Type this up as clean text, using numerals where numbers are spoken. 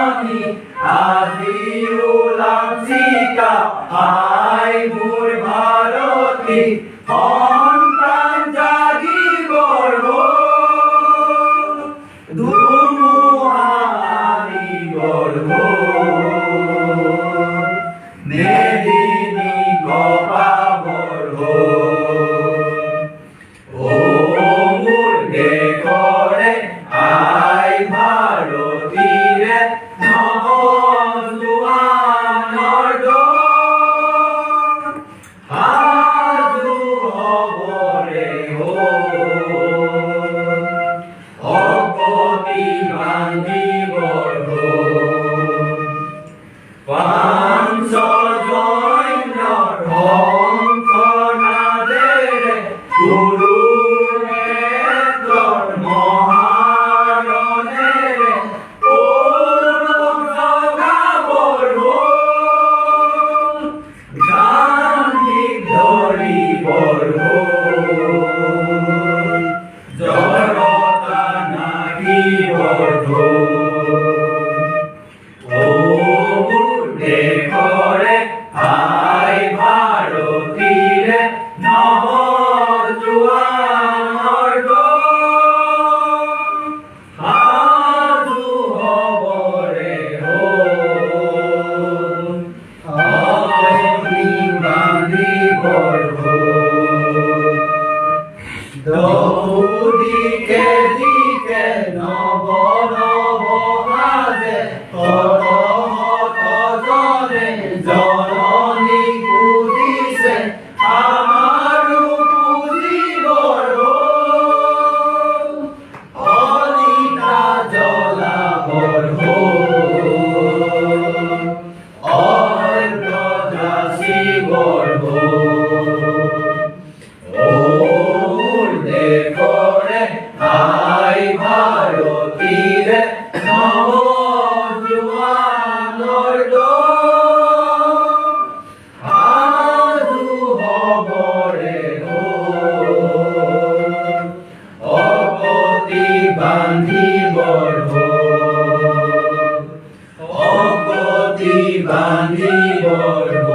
আমি আজি ওলাম চিকা আই মোৰ ভাৰতী সন্তান জাগিবৰ হ'ল ধুমুহা আনিবৰ হ'ল মেদিনী কপাবৰ হ'ল ও মোৰ দেশৰে আই ভাৰতীৰে নৱজোৱানৰ দল সাজু হ'বৰে হ'ল শপতি বান্ধিবৰ হ'ল পাঞ্চজন্যৰ শংখনাদেৰে গুৰুনেত্ৰৰ মহাৰণেৰে পৌৰৱ জগাবৰ হ'ল গান্ধীক ধৰিবৰ হ'ল জড়তা নাহিবৰ হ'ল ও মোৰ দেশৰে আই ভাৰতীৰে নৱজোৱানৰ দল সাজু হ'বৰে হ'ল শপতি বান্ধিবৰ হ'ল দৌদিকে দিকে নৱ নৱ সাজে জনে জননী পুজিছে আমাৰো পুজিবৰ হ'ল অলিতা জ্বলাবৰ হ'ল অৰ্ঘ্য যাচিবৰ হ'ল ও মোৰ দেশৰে আই ভাৰতীৰে নৱজোৱানৰ দল সাজু হ'বৰে হ'ল শপতি বান্ধিবৰ হ'ল শপতি বান্ধিবৰ হ'ল